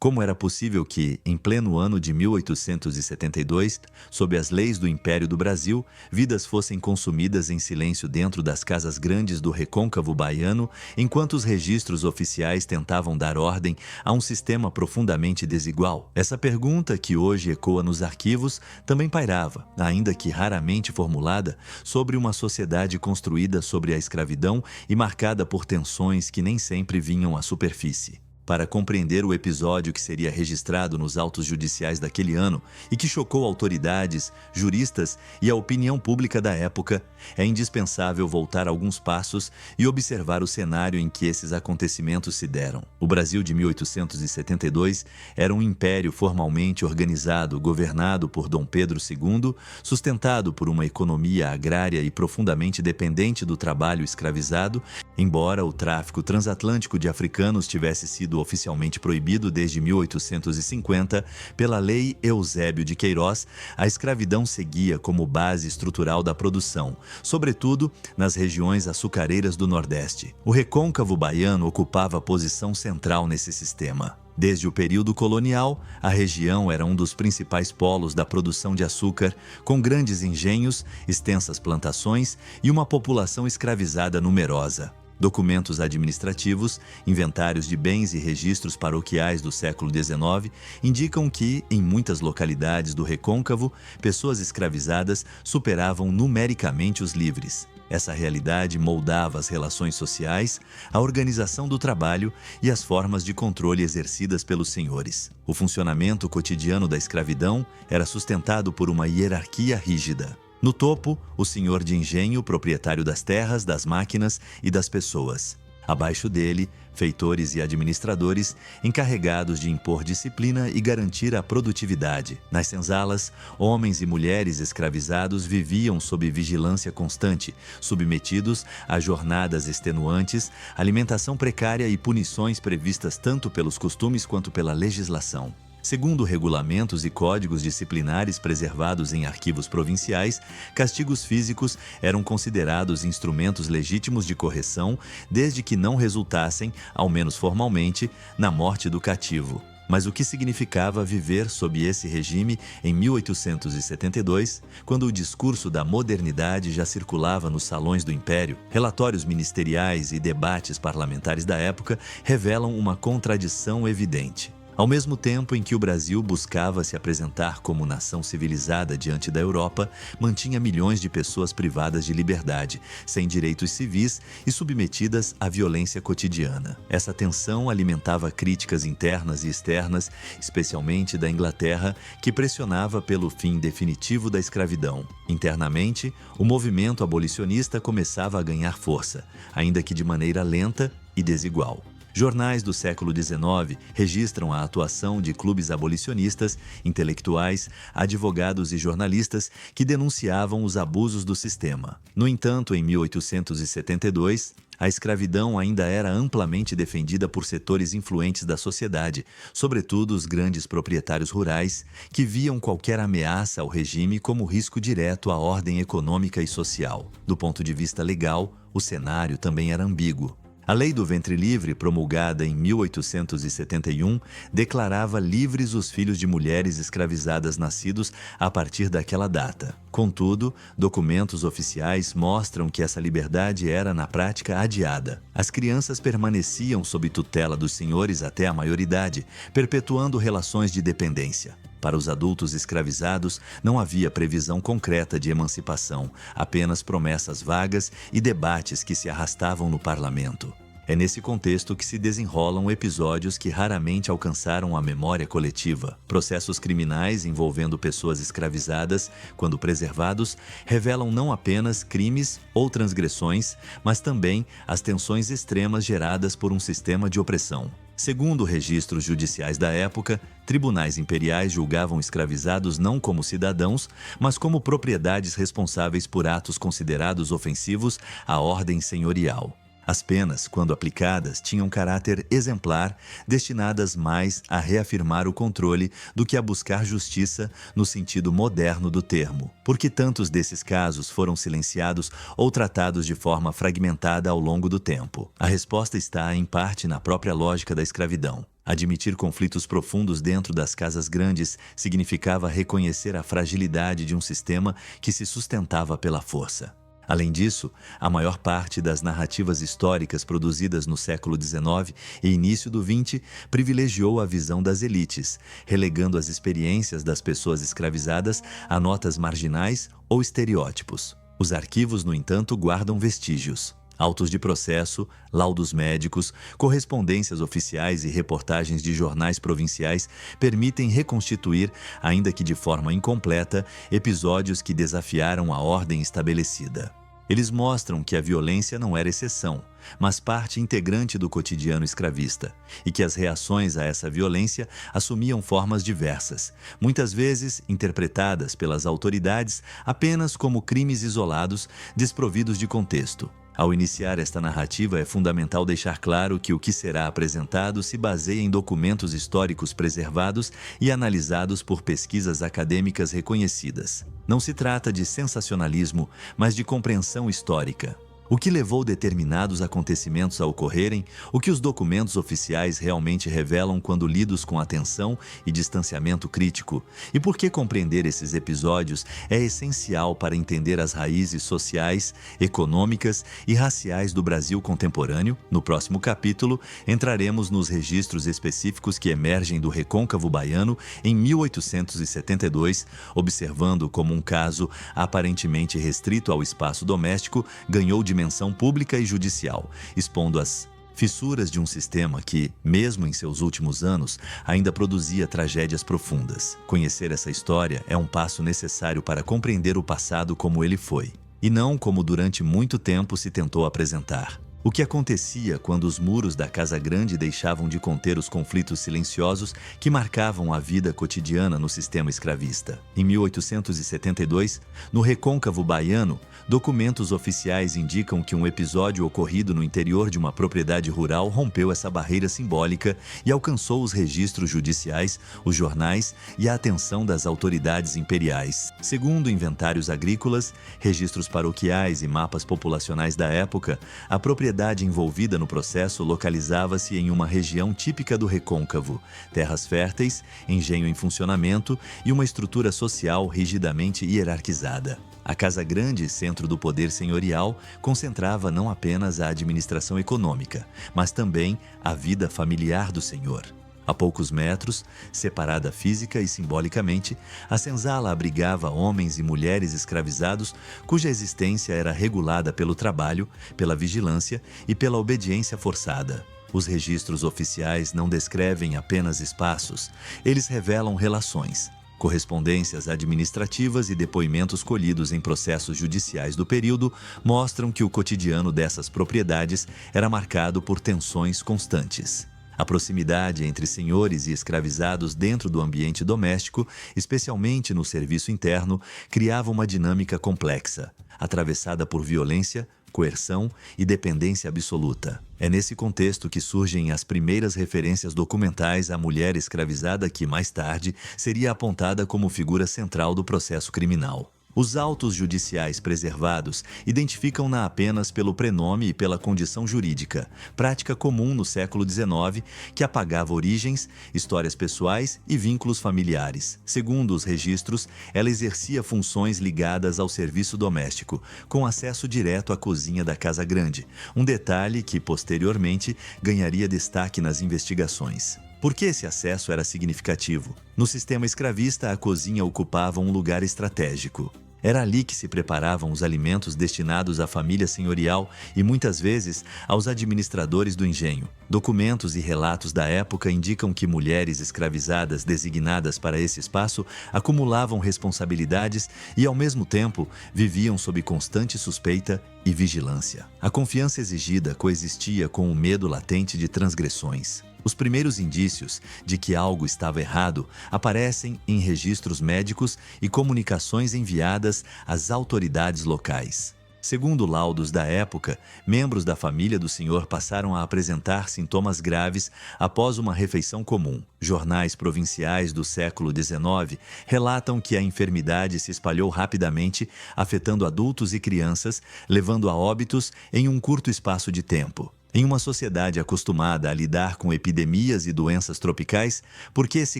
Como era possível que, em pleno ano de 1872, sob as leis do Império do Brasil, vidas fossem consumidas em silêncio dentro das casas grandes do recôncavo baiano, enquanto os registros oficiais tentavam dar ordem a um sistema profundamente desigual? Essa pergunta, que hoje ecoa nos arquivos, também pairava, ainda que raramente formulada, sobre uma sociedade construída sobre a escravidão e marcada por tensões que nem sempre vinham à superfície. Para compreender o episódio que seria registrado nos autos judiciais daquele ano e que chocou autoridades, juristas e a opinião pública da época, é indispensável voltar alguns passos e observar o cenário em que esses acontecimentos se deram. O Brasil de 1872 era um império formalmente organizado, governado por Dom Pedro II, sustentado por uma economia agrária e profundamente dependente do trabalho escravizado, embora o tráfico transatlântico de africanos tivesse sido oficialmente proibido desde 1850 pela Lei Eusébio de Queiroz. A escravidão seguia como base estrutural da produção, sobretudo nas regiões açucareiras do Nordeste. O recôncavo baiano ocupava posição central nesse sistema. Desde o período colonial, a região era um dos principais polos da produção de açúcar, com grandes engenhos, extensas plantações e uma população escravizada numerosa. Documentos administrativos, inventários de bens e registros paroquiais do século XIX indicam que, em muitas localidades do recôncavo, pessoas escravizadas superavam numericamente os livres. Essa realidade moldava as relações sociais, a organização do trabalho e as formas de controle exercidas pelos senhores. O funcionamento cotidiano da escravidão era sustentado por uma hierarquia rígida. No topo, o senhor de engenho, proprietário das terras, das máquinas e das pessoas. Abaixo dele, feitores e administradores encarregados de impor disciplina e garantir a produtividade. Nas senzalas, homens e mulheres escravizados viviam sob vigilância constante, submetidos a jornadas extenuantes, alimentação precária e punições previstas tanto pelos costumes quanto pela legislação. Segundo regulamentos e códigos disciplinares preservados em arquivos provinciais, castigos físicos eram considerados instrumentos legítimos de correção, desde que não resultassem, ao menos formalmente, na morte do cativo. Mas o que significava viver sob esse regime em 1872, quando o discurso da modernidade já circulava nos salões do Império? Relatórios ministeriais e debates parlamentares da época revelam uma contradição evidente. Ao mesmo tempo em que o Brasil buscava se apresentar como nação civilizada diante da Europa, mantinha milhões de pessoas privadas de liberdade, sem direitos civis e submetidas à violência cotidiana. Essa tensão alimentava críticas internas e externas, especialmente da Inglaterra, que pressionava pelo fim definitivo da escravidão. Internamente, o movimento abolicionista começava a ganhar força, ainda que de maneira lenta e desigual. Jornais do século XIX registram a atuação de clubes abolicionistas, intelectuais, advogados e jornalistas que denunciavam os abusos do sistema. No entanto, em 1872, a escravidão ainda era amplamente defendida por setores influentes da sociedade, sobretudo os grandes proprietários rurais, que viam qualquer ameaça ao regime como risco direto à ordem econômica e social. Do ponto de vista legal, o cenário também era ambíguo. A Lei do Ventre Livre, promulgada em 1871, declarava livres os filhos de mulheres escravizadas nascidos a partir daquela data. Contudo, documentos oficiais mostram que essa liberdade era, na prática, adiada. As crianças permaneciam sob tutela dos senhores até a maioridade, perpetuando relações de dependência. Para os adultos escravizados, não havia previsão concreta de emancipação, apenas promessas vagas e debates que se arrastavam no parlamento. É nesse contexto que se desenrolam episódios que raramente alcançaram a memória coletiva. Processos criminais envolvendo pessoas escravizadas, quando preservados, revelam não apenas crimes ou transgressões, mas também as tensões extremas geradas por um sistema de opressão. Segundo registros judiciais da época, tribunais imperiais julgavam escravizados não como cidadãos, mas como propriedades responsáveis por atos considerados ofensivos à ordem senhorial. As penas, quando aplicadas, tinham caráter exemplar, destinadas mais a reafirmar o controle do que a buscar justiça no sentido moderno do termo. Por que tantos desses casos foram silenciados ou tratados de forma fragmentada ao longo do tempo? A resposta está, em parte, na própria lógica da escravidão. Admitir conflitos profundos dentro das casas grandes significava reconhecer a fragilidade de um sistema que se sustentava pela força. Além disso, a maior parte das narrativas históricas produzidas no século XIX e início do XX privilegiou a visão das elites, relegando as experiências das pessoas escravizadas a notas marginais ou estereótipos. Os arquivos, no entanto, guardam vestígios. Autos de processo, laudos médicos, correspondências oficiais e reportagens de jornais provinciais permitem reconstituir, ainda que de forma incompleta, episódios que desafiaram a ordem estabelecida. Eles mostram que a violência não era exceção, mas parte integrante do cotidiano escravista, e que as reações a essa violência assumiam formas diversas, muitas vezes interpretadas pelas autoridades apenas como crimes isolados, desprovidos de contexto. Ao iniciar esta narrativa, é fundamental deixar claro que o que será apresentado se baseia em documentos históricos preservados e analisados por pesquisas acadêmicas reconhecidas. Não se trata de sensacionalismo, mas de compreensão histórica. O que levou determinados acontecimentos a ocorrerem, o que os documentos oficiais realmente revelam quando lidos com atenção e distanciamento crítico, e por que compreender esses episódios é essencial para entender as raízes sociais, econômicas e raciais do Brasil contemporâneo. No próximo capítulo, entraremos nos registros específicos que emergem do recôncavo baiano em 1872, observando como um caso aparentemente restrito ao espaço doméstico ganhou dimensão pública e judicial, expondo as fissuras de um sistema que, mesmo em seus últimos anos, ainda produzia tragédias profundas. Conhecer essa história é um passo necessário para compreender o passado como ele foi, e não como durante muito tempo se tentou apresentar. O que acontecia quando os muros da Casa Grande deixavam de conter os conflitos silenciosos que marcavam a vida cotidiana no sistema escravista? Em 1872, no recôncavo baiano, documentos oficiais indicam que um episódio ocorrido no interior de uma propriedade rural rompeu essa barreira simbólica e alcançou os registros judiciais, os jornais e a atenção das autoridades imperiais. Segundo inventários agrícolas, registros paroquiais e mapas populacionais da época, a propriedade envolvida no processo localizava-se em uma região típica do recôncavo, terras férteis, engenho em funcionamento e uma estrutura social rigidamente hierarquizada. A Casa Grande, centro do poder senhorial, concentrava não apenas a administração econômica, mas também a vida familiar do senhor. A poucos metros, separada física e simbolicamente, a senzala abrigava homens e mulheres escravizados cuja existência era regulada pelo trabalho, pela vigilância e pela obediência forçada. Os registros oficiais não descrevem apenas espaços, eles revelam relações. Correspondências administrativas e depoimentos colhidos em processos judiciais do período mostram que o cotidiano dessas propriedades era marcado por tensões constantes. A proximidade entre senhores e escravizados dentro do ambiente doméstico, especialmente no serviço interno, criava uma dinâmica complexa, atravessada por violência, coerção e dependência absoluta. É nesse contexto que surgem as primeiras referências documentais à mulher escravizada que, mais tarde, seria apontada como figura central do processo criminal. Os autos judiciais preservados identificam-na apenas pelo prenome e pela condição jurídica, prática comum no século XIX que apagava origens, histórias pessoais e vínculos familiares. Segundo os registros, ela exercia funções ligadas ao serviço doméstico, com acesso direto à cozinha da Casa Grande, um detalhe que, posteriormente, ganharia destaque nas investigações. Por que esse acesso era significativo? No sistema escravista, a cozinha ocupava um lugar estratégico. Era ali que se preparavam os alimentos destinados à família senhorial e, muitas vezes, aos administradores do engenho. Documentos e relatos da época indicam que mulheres escravizadas designadas para esse espaço acumulavam responsabilidades e, ao mesmo tempo, viviam sob constante suspeita e vigilância. A confiança exigida coexistia com o medo latente de transgressões. Os primeiros indícios de que algo estava errado aparecem em registros médicos e comunicações enviadas às autoridades locais. Segundo laudos da época, membros da família do senhor passaram a apresentar sintomas graves após uma refeição comum. Jornais provinciais do século XIX relatam que a enfermidade se espalhou rapidamente, afetando adultos e crianças, levando a óbitos em um curto espaço de tempo. Em uma sociedade acostumada a lidar com epidemias e doenças tropicais, por que esse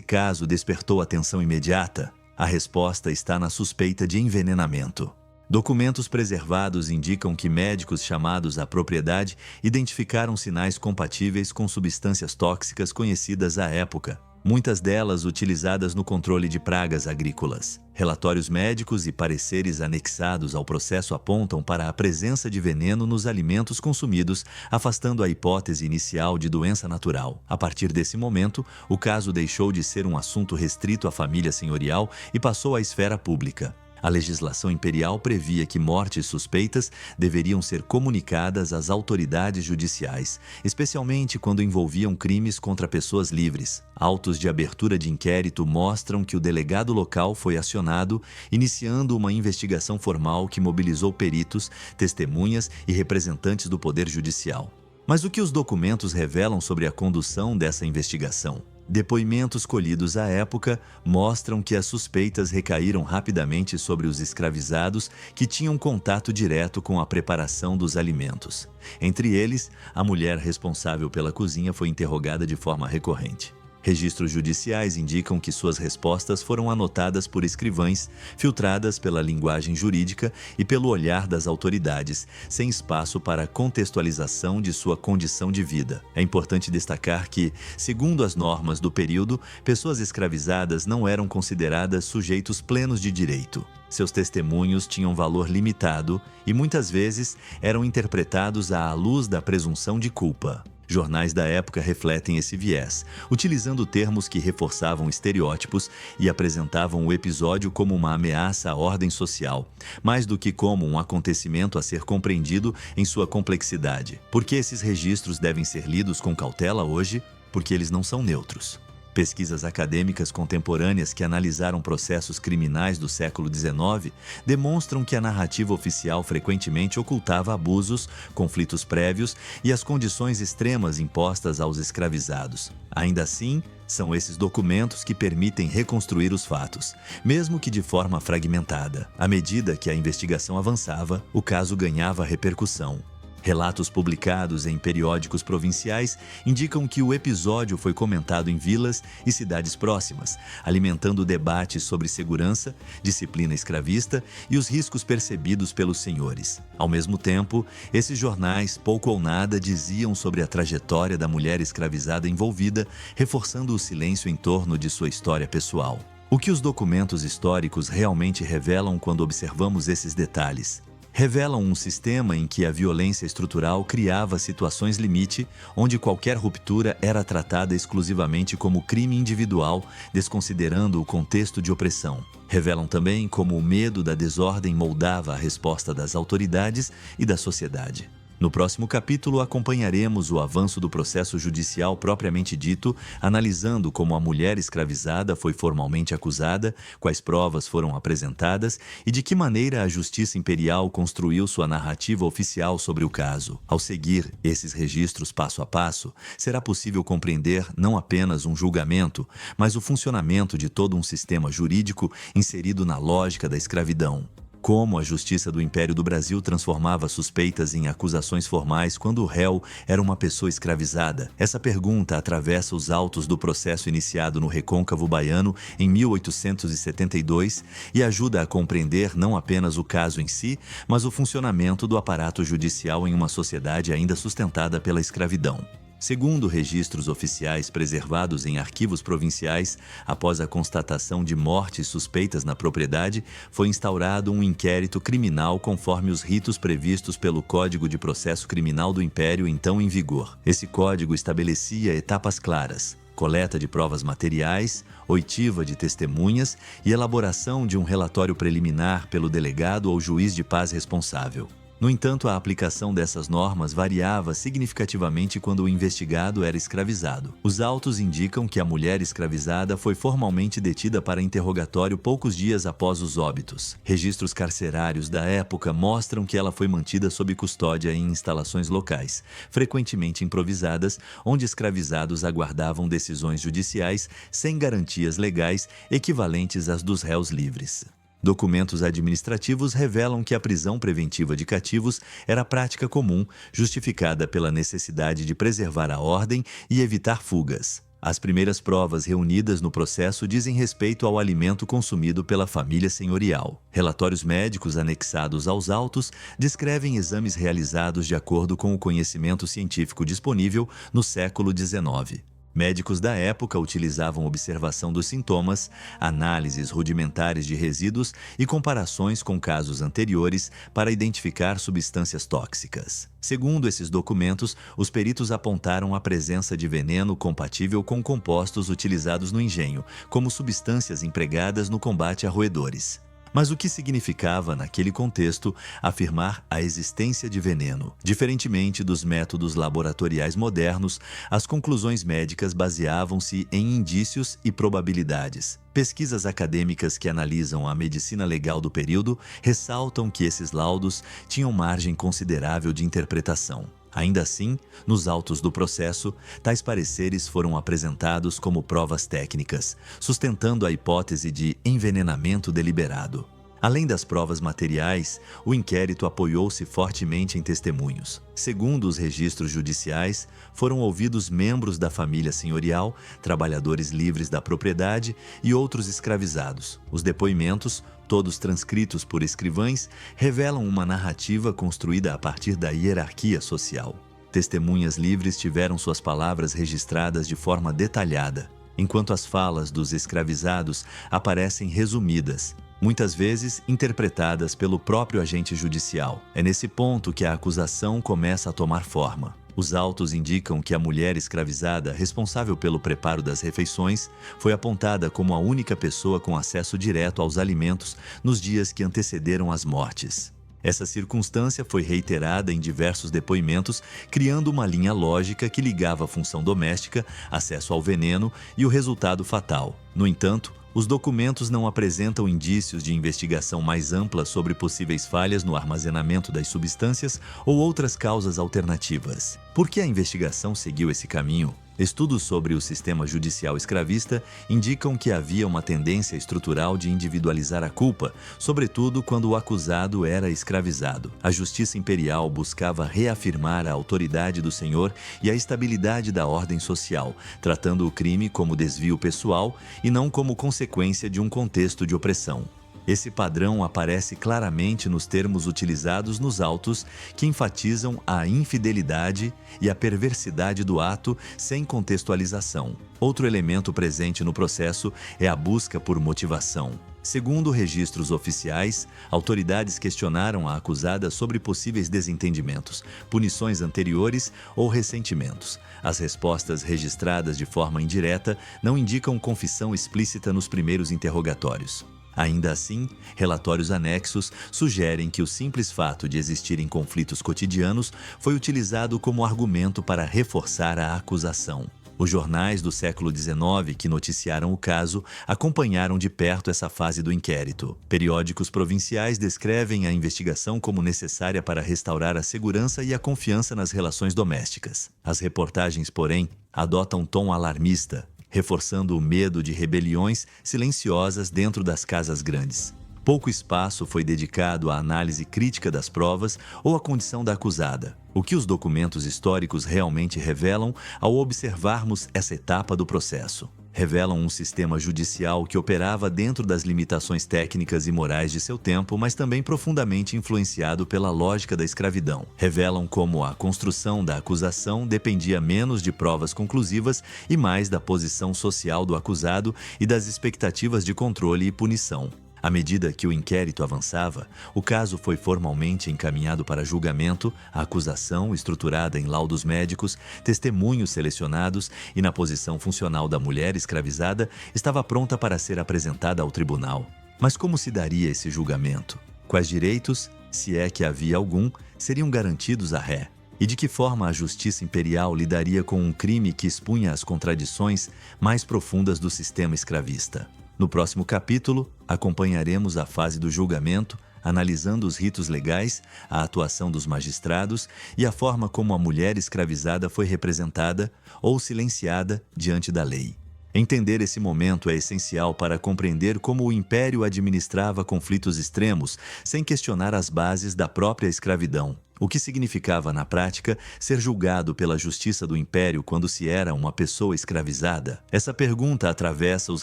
caso despertou atenção imediata? A resposta está na suspeita de envenenamento. Documentos preservados indicam que médicos chamados à propriedade identificaram sinais compatíveis com substâncias tóxicas conhecidas à época, muitas delas utilizadas no controle de pragas agrícolas. Relatórios médicos e pareceres anexados ao processo apontam para a presença de veneno nos alimentos consumidos, afastando a hipótese inicial de doença natural. A partir desse momento, o caso deixou de ser um assunto restrito à família senhorial e passou à esfera pública. A legislação imperial previa que mortes suspeitas deveriam ser comunicadas às autoridades judiciais, especialmente quando envolviam crimes contra pessoas livres. Autos de abertura de inquérito mostram que o delegado local foi acionado, iniciando uma investigação formal que mobilizou peritos, testemunhas e representantes do Poder Judicial. Mas o que os documentos revelam sobre a condução dessa investigação? Depoimentos colhidos à época mostram que as suspeitas recaíram rapidamente sobre os escravizados que tinham contato direto com a preparação dos alimentos. Entre eles, a mulher responsável pela cozinha foi interrogada de forma recorrente. Registros judiciais indicam que suas respostas foram anotadas por escrivães, filtradas pela linguagem jurídica e pelo olhar das autoridades, sem espaço para contextualização de sua condição de vida. É importante destacar que, segundo as normas do período, pessoas escravizadas não eram consideradas sujeitos plenos de direito. Seus testemunhos tinham valor limitado e, muitas vezes, eram interpretados à luz da presunção de culpa. Jornais da época refletem esse viés, utilizando termos que reforçavam estereótipos e apresentavam o episódio como uma ameaça à ordem social, mais do que como um acontecimento a ser compreendido em sua complexidade. Por que esses registros devem ser lidos com cautela hoje? Porque eles não são neutros. Pesquisas acadêmicas contemporâneas que analisaram processos criminais do século XIX demonstram que a narrativa oficial frequentemente ocultava abusos, conflitos prévios e as condições extremas impostas aos escravizados. Ainda assim, são esses documentos que permitem reconstruir os fatos, mesmo que de forma fragmentada. À medida que a investigação avançava, o caso ganhava repercussão. Relatos publicados em periódicos provinciais indicam que o episódio foi comentado em vilas e cidades próximas, alimentando debates sobre segurança, disciplina escravista e os riscos percebidos pelos senhores. Ao mesmo tempo, esses jornais pouco ou nada diziam sobre a trajetória da mulher escravizada envolvida, reforçando o silêncio em torno de sua história pessoal. O que os documentos históricos realmente revelam quando observamos esses detalhes? Revelam um sistema em que a violência estrutural criava situações limite, onde qualquer ruptura era tratada exclusivamente como crime individual, desconsiderando o contexto de opressão. Revelam também como o medo da desordem moldava a resposta das autoridades e da sociedade. No próximo capítulo, acompanharemos o avanço do processo judicial propriamente dito, analisando como a mulher escravizada foi formalmente acusada, quais provas foram apresentadas e de que maneira a Justiça Imperial construiu sua narrativa oficial sobre o caso. Ao seguir esses registros passo a passo, será possível compreender não apenas um julgamento, mas o funcionamento de todo um sistema jurídico inserido na lógica da escravidão. Como a Justiça do Império do Brasil transformava suspeitas em acusações formais quando o réu era uma pessoa escravizada? Essa pergunta atravessa os autos do processo iniciado no Recôncavo Baiano em 1872 e ajuda a compreender não apenas o caso em si, mas o funcionamento do aparato judicial em uma sociedade ainda sustentada pela escravidão. Segundo registros oficiais preservados em arquivos provinciais, após a constatação de mortes suspeitas na propriedade, foi instaurado um inquérito criminal conforme os ritos previstos pelo Código de Processo Criminal do Império então em vigor. Esse código estabelecia etapas claras: coleta de provas materiais, oitiva de testemunhas e elaboração de um relatório preliminar pelo delegado ou juiz de paz responsável. No entanto, a aplicação dessas normas variava significativamente quando o investigado era escravizado. Os autos indicam que a mulher escravizada foi formalmente detida para interrogatório poucos dias após os óbitos. Registros carcerários da época mostram que ela foi mantida sob custódia em instalações locais, frequentemente improvisadas, onde escravizados aguardavam decisões judiciais sem garantias legais equivalentes às dos réus livres. Documentos administrativos revelam que a prisão preventiva de cativos era prática comum, justificada pela necessidade de preservar a ordem e evitar fugas. As primeiras provas reunidas no processo dizem respeito ao alimento consumido pela família senhorial. Relatórios médicos anexados aos autos descrevem exames realizados de acordo com o conhecimento científico disponível no século XIX. Médicos da época utilizavam observação dos sintomas, análises rudimentares de resíduos e comparações com casos anteriores para identificar substâncias tóxicas. Segundo esses documentos, os peritos apontaram a presença de veneno compatível com compostos utilizados no engenho, como substâncias empregadas no combate a roedores. Mas o que significava, naquele contexto, afirmar a existência de veneno? Diferentemente dos métodos laboratoriais modernos, as conclusões médicas baseavam-se em indícios e probabilidades. Pesquisas acadêmicas que analisam a medicina legal do período ressaltam que esses laudos tinham margem considerável de interpretação. Ainda assim, nos autos do processo, tais pareceres foram apresentados como provas técnicas, sustentando a hipótese de envenenamento deliberado. Além das provas materiais, o inquérito apoiou-se fortemente em testemunhos. Segundo os registros judiciais, foram ouvidos membros da família senhorial, trabalhadores livres da propriedade e outros escravizados. Os depoimentos, todos transcritos por escrivães, revelam uma narrativa construída a partir da hierarquia social. Testemunhas livres tiveram suas palavras registradas de forma detalhada, enquanto as falas dos escravizados aparecem resumidas, muitas vezes interpretadas pelo próprio agente judicial. É nesse ponto que a acusação começa a tomar forma. Os autos indicam que a mulher escravizada, responsável pelo preparo das refeições, foi apontada como a única pessoa com acesso direto aos alimentos nos dias que antecederam as mortes. Essa circunstância foi reiterada em diversos depoimentos, criando uma linha lógica que ligava a função doméstica, acesso ao veneno e o resultado fatal. No entanto, os documentos não apresentam indícios de investigação mais ampla sobre possíveis falhas no armazenamento das substâncias ou outras causas alternativas. Por que a investigação seguiu esse caminho? Estudos sobre o sistema judicial escravista indicam que havia uma tendência estrutural de individualizar a culpa, sobretudo quando o acusado era escravizado. A justiça imperial buscava reafirmar a autoridade do senhor e a estabilidade da ordem social, tratando o crime como desvio pessoal e não como consequência de um contexto de opressão. Esse padrão aparece claramente nos termos utilizados nos autos, que enfatizam a infidelidade e a perversidade do ato sem contextualização. Outro elemento presente no processo é a busca por motivação. Segundo registros oficiais, autoridades questionaram a acusada sobre possíveis desentendimentos, punições anteriores ou ressentimentos. As respostas registradas de forma indireta não indicam confissão explícita nos primeiros interrogatórios. Ainda assim, relatórios anexos sugerem que o simples fato de existirem conflitos cotidianos foi utilizado como argumento para reforçar a acusação. Os jornais do século XIX que noticiaram o caso acompanharam de perto essa fase do inquérito. Periódicos provinciais descrevem a investigação como necessária para restaurar a segurança e a confiança nas relações domésticas. As reportagens, porém, adotam tom alarmista, reforçando o medo de rebeliões silenciosas dentro das casas grandes. Pouco espaço foi dedicado à análise crítica das provas ou à condição da acusada, o que os documentos históricos realmente revelam ao observarmos essa etapa do processo. Revelam um sistema judicial que operava dentro das limitações técnicas e morais de seu tempo, mas também profundamente influenciado pela lógica da escravidão. Revelam como a construção da acusação dependia menos de provas conclusivas e mais da posição social do acusado e das expectativas de controle e punição. À medida que o inquérito avançava, o caso foi formalmente encaminhado para julgamento, a acusação, estruturada em laudos médicos, testemunhos selecionados e na posição funcional da mulher escravizada, estava pronta para ser apresentada ao tribunal. Mas como se daria esse julgamento? Quais direitos, se é que havia algum, seriam garantidos à ré? E de que forma a justiça imperial lidaria com um crime que expunha as contradições mais profundas do sistema escravista? No próximo capítulo, acompanharemos a fase do julgamento, analisando os ritos legais, a atuação dos magistrados e a forma como a mulher escravizada foi representada ou silenciada diante da lei. Entender esse momento é essencial para compreender como o Império administrava conflitos extremos, sem questionar as bases da própria escravidão. O que significava, na prática, ser julgado pela justiça do Império quando se era uma pessoa escravizada? Essa pergunta atravessa os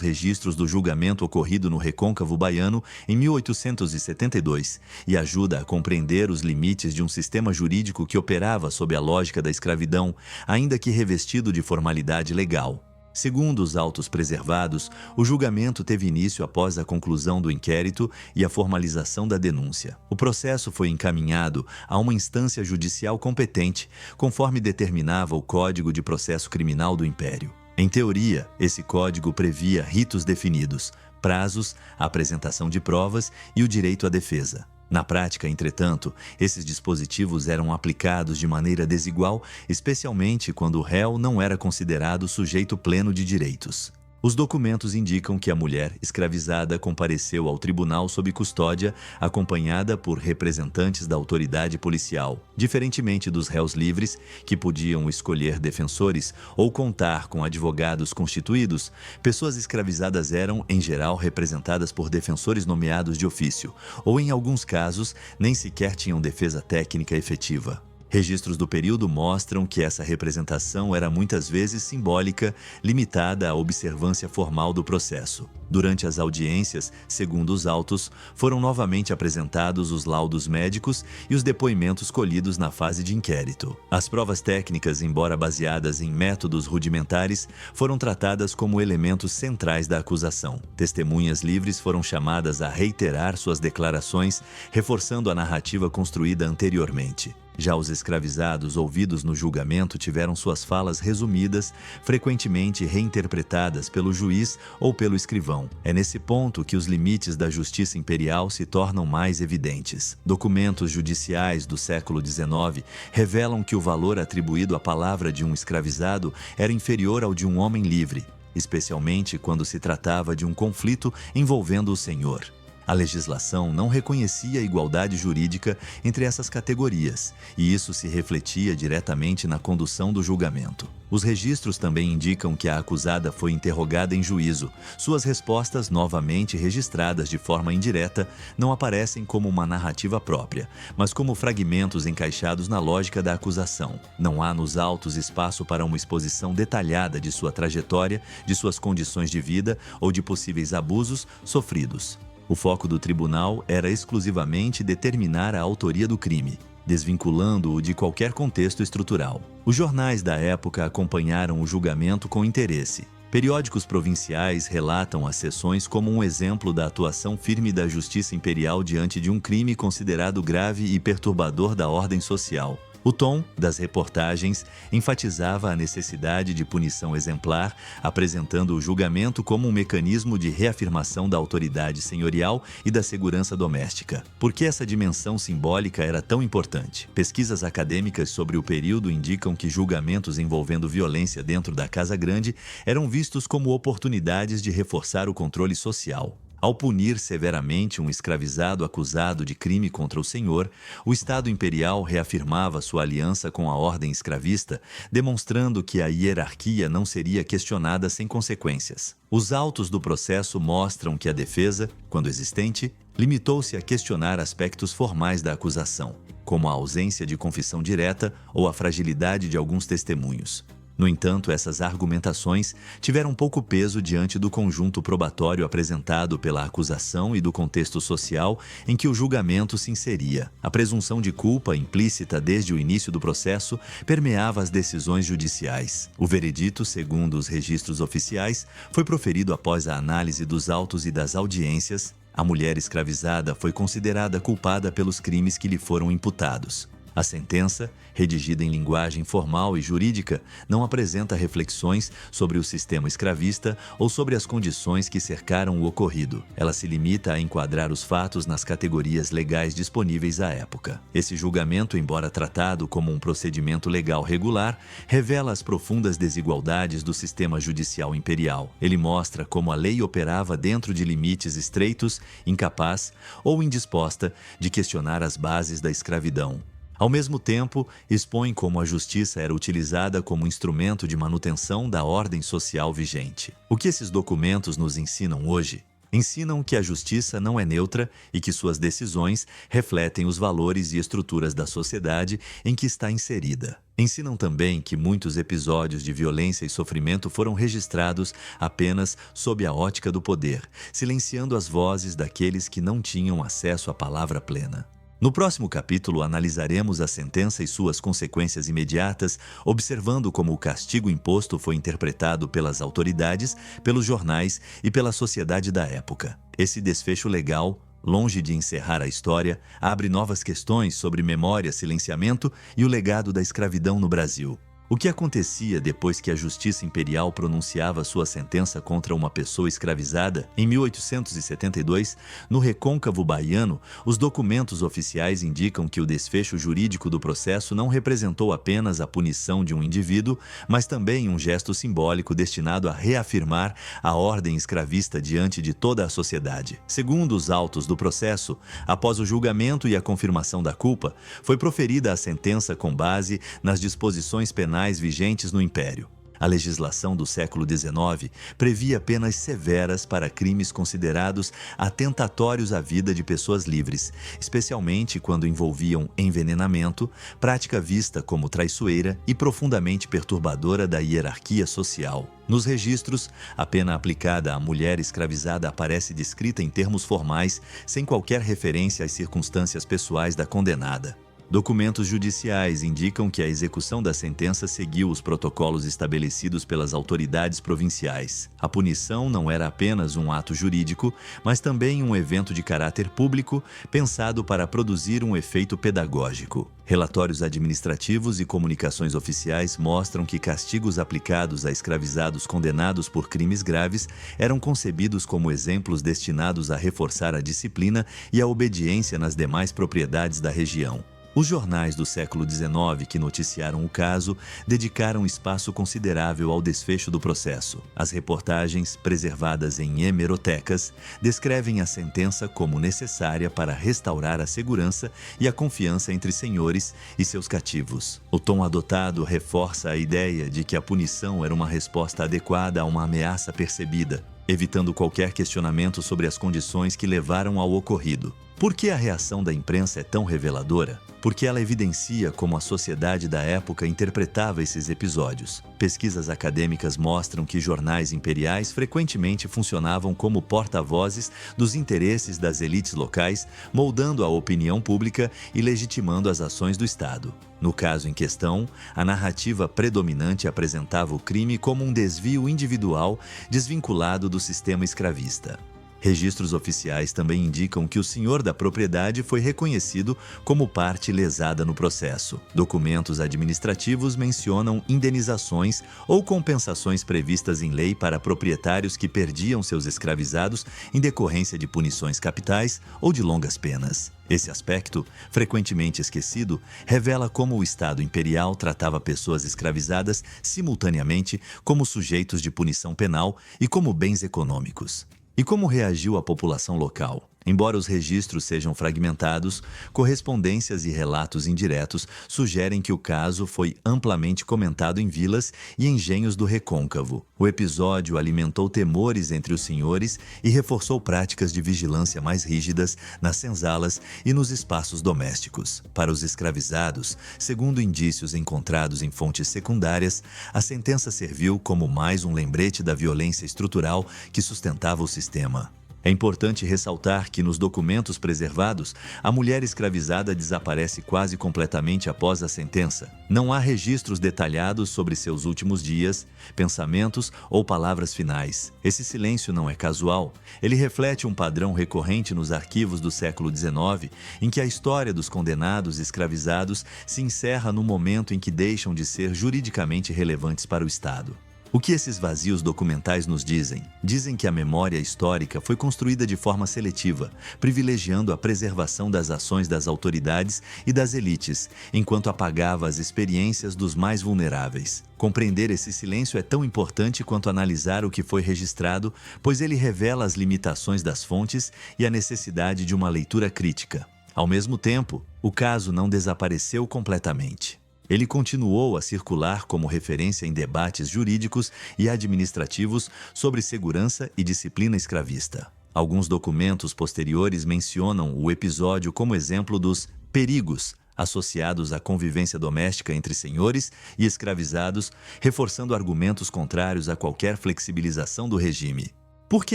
registros do julgamento ocorrido no Recôncavo Baiano em 1872 e ajuda a compreender os limites de um sistema jurídico que operava sob a lógica da escravidão, ainda que revestido de formalidade legal. Segundo os autos preservados, o julgamento teve início após a conclusão do inquérito e a formalização da denúncia. O processo foi encaminhado a uma instância judicial competente, conforme determinava o Código de Processo Criminal do Império. Em teoria, esse código previa ritos definidos, prazos, a apresentação de provas e o direito à defesa. Na prática, entretanto, esses dispositivos eram aplicados de maneira desigual, especialmente quando o réu não era considerado sujeito pleno de direitos. Os documentos indicam que a mulher escravizada compareceu ao tribunal sob custódia, acompanhada por representantes da autoridade policial. Diferentemente dos réus livres, que podiam escolher defensores ou contar com advogados constituídos, pessoas escravizadas eram, em geral, representadas por defensores nomeados de ofício, ou, em alguns casos, nem sequer tinham defesa técnica efetiva. Registros do período mostram que essa representação era muitas vezes simbólica, limitada à observância formal do processo. Durante as audiências, segundo os autos, foram novamente apresentados os laudos médicos e os depoimentos colhidos na fase de inquérito. As provas técnicas, embora baseadas em métodos rudimentares, foram tratadas como elementos centrais da acusação. Testemunhas livres foram chamadas a reiterar suas declarações, reforçando a narrativa construída anteriormente. Já os escravizados ouvidos no julgamento tiveram suas falas resumidas, frequentemente reinterpretadas pelo juiz ou pelo escrivão. É nesse ponto que os limites da justiça imperial se tornam mais evidentes. Documentos judiciais do século XIX revelam que o valor atribuído à palavra de um escravizado era inferior ao de um homem livre, especialmente quando se tratava de um conflito envolvendo o senhor. A legislação não reconhecia igualdade jurídica entre essas categorias, e isso se refletia diretamente na condução do julgamento. Os registros também indicam que a acusada foi interrogada em juízo. Suas respostas, novamente registradas de forma indireta, não aparecem como uma narrativa própria, mas como fragmentos encaixados na lógica da acusação. Não há nos autos espaço para uma exposição detalhada de sua trajetória, de suas condições de vida ou de possíveis abusos sofridos. O foco do tribunal era exclusivamente determinar a autoria do crime, desvinculando-o de qualquer contexto estrutural. Os jornais da época acompanharam o julgamento com interesse. Periódicos provinciais relatam as sessões como um exemplo da atuação firme da justiça imperial diante de um crime considerado grave e perturbador da ordem social. O tom das reportagens enfatizava a necessidade de punição exemplar, apresentando o julgamento como um mecanismo de reafirmação da autoridade senhorial e da segurança doméstica. Por que essa dimensão simbólica era tão importante? Pesquisas acadêmicas sobre o período indicam que julgamentos envolvendo violência dentro da Casa Grande eram vistos como oportunidades de reforçar o controle social. Ao punir severamente um escravizado acusado de crime contra o senhor, o Estado imperial reafirmava sua aliança com a ordem escravista, demonstrando que a hierarquia não seria questionada sem consequências. Os autos do processo mostram que a defesa, quando existente, limitou-se a questionar aspectos formais da acusação, como a ausência de confissão direta ou a fragilidade de alguns testemunhos. No entanto, essas argumentações tiveram pouco peso diante do conjunto probatório apresentado pela acusação e do contexto social em que o julgamento se inseria. A presunção de culpa, implícita desde o início do processo, permeava as decisões judiciais. O veredito, segundo os registros oficiais, foi proferido após a análise dos autos e das audiências. A mulher escravizada foi considerada culpada pelos crimes que lhe foram imputados. A sentença, redigida em linguagem formal e jurídica, não apresenta reflexões sobre o sistema escravista ou sobre as condições que cercaram o ocorrido. Ela se limita a enquadrar os fatos nas categorias legais disponíveis à época. Esse julgamento, embora tratado como um procedimento legal regular, revela as profundas desigualdades do sistema judicial imperial. Ele mostra como a lei operava dentro de limites estreitos, incapaz ou indisposta de questionar as bases da escravidão. Ao mesmo tempo, expõe como a justiça era utilizada como instrumento de manutenção da ordem social vigente. O que esses documentos nos ensinam hoje? Ensinam que a justiça não é neutra e que suas decisões refletem os valores e estruturas da sociedade em que está inserida. Ensinam também que muitos episódios de violência e sofrimento foram registrados apenas sob a ótica do poder, silenciando as vozes daqueles que não tinham acesso à palavra plena. No próximo capítulo, analisaremos a sentença e suas consequências imediatas, observando como o castigo imposto foi interpretado pelas autoridades, pelos jornais e pela sociedade da época. Esse desfecho legal, longe de encerrar a história, abre novas questões sobre memória, silenciamento e o legado da escravidão no Brasil. O que acontecia depois que a Justiça Imperial pronunciava sua sentença contra uma pessoa escravizada? Em 1872, no Recôncavo Baiano, os documentos oficiais indicam que o desfecho jurídico do processo não representou apenas a punição de um indivíduo, mas também um gesto simbólico destinado a reafirmar a ordem escravista diante de toda a sociedade. Segundo os autos do processo, após o julgamento e a confirmação da culpa, foi proferida a sentença com base nas disposições penais vigentes no Império. A legislação do século XIX previa penas severas para crimes considerados atentatórios à vida de pessoas livres, especialmente quando envolviam envenenamento, prática vista como traiçoeira e profundamente perturbadora da hierarquia social. Nos registros, a pena aplicada à mulher escravizada aparece descrita em termos formais, sem qualquer referência às circunstâncias pessoais da condenada. Documentos judiciais indicam que a execução da sentença seguiu os protocolos estabelecidos pelas autoridades provinciais. A punição não era apenas um ato jurídico, mas também um evento de caráter público pensado para produzir um efeito pedagógico. Relatórios administrativos e comunicações oficiais mostram que castigos aplicados a escravizados condenados por crimes graves eram concebidos como exemplos destinados a reforçar a disciplina e a obediência nas demais propriedades da região. Os jornais do século XIX que noticiaram o caso dedicaram espaço considerável ao desfecho do processo. As reportagens, preservadas em hemerotecas, descrevem a sentença como necessária para restaurar a segurança e a confiança entre senhores e seus cativos. O tom adotado reforça a ideia de que a punição era uma resposta adequada a uma ameaça percebida, evitando qualquer questionamento sobre as condições que levaram ao ocorrido. Por que a reação da imprensa é tão reveladora? Porque ela evidencia como a sociedade da época interpretava esses episódios. Pesquisas acadêmicas mostram que jornais imperiais frequentemente funcionavam como porta-vozes dos interesses das elites locais, moldando a opinião pública e legitimando as ações do Estado. No caso em questão, a narrativa predominante apresentava o crime como um desvio individual desvinculado do sistema escravista. Registros oficiais também indicam que o senhor da propriedade foi reconhecido como parte lesada no processo. Documentos administrativos mencionam indenizações ou compensações previstas em lei para proprietários que perdiam seus escravizados em decorrência de punições capitais ou de longas penas. Esse aspecto, frequentemente esquecido, revela como o Estado imperial tratava pessoas escravizadas simultaneamente como sujeitos de punição penal e como bens econômicos. E como reagiu a população local? Embora os registros sejam fragmentados, correspondências e relatos indiretos sugerem que o caso foi amplamente comentado em vilas e engenhos do Recôncavo. O episódio alimentou temores entre os senhores e reforçou práticas de vigilância mais rígidas nas senzalas e nos espaços domésticos. Para os escravizados, segundo indícios encontrados em fontes secundárias, a sentença serviu como mais um lembrete da violência estrutural que sustentava o sistema. É importante ressaltar que nos documentos preservados, a mulher escravizada desaparece quase completamente após a sentença. Não há registros detalhados sobre seus últimos dias, pensamentos ou palavras finais. Esse silêncio não é casual. Ele reflete um padrão recorrente nos arquivos do século XIX, em que a história dos condenados escravizados se encerra no momento em que deixam de ser juridicamente relevantes para o Estado. O que esses vazios documentais nos dizem? Dizem que a memória histórica foi construída de forma seletiva, privilegiando a preservação das ações das autoridades e das elites, enquanto apagava as experiências dos mais vulneráveis. Compreender esse silêncio é tão importante quanto analisar o que foi registrado, pois ele revela as limitações das fontes e a necessidade de uma leitura crítica. Ao mesmo tempo, o caso não desapareceu completamente. Ele continuou a circular como referência em debates jurídicos e administrativos sobre segurança e disciplina escravista. Alguns documentos posteriores mencionam o episódio como exemplo dos perigos associados à convivência doméstica entre senhores e escravizados, reforçando argumentos contrários a qualquer flexibilização do regime. Por que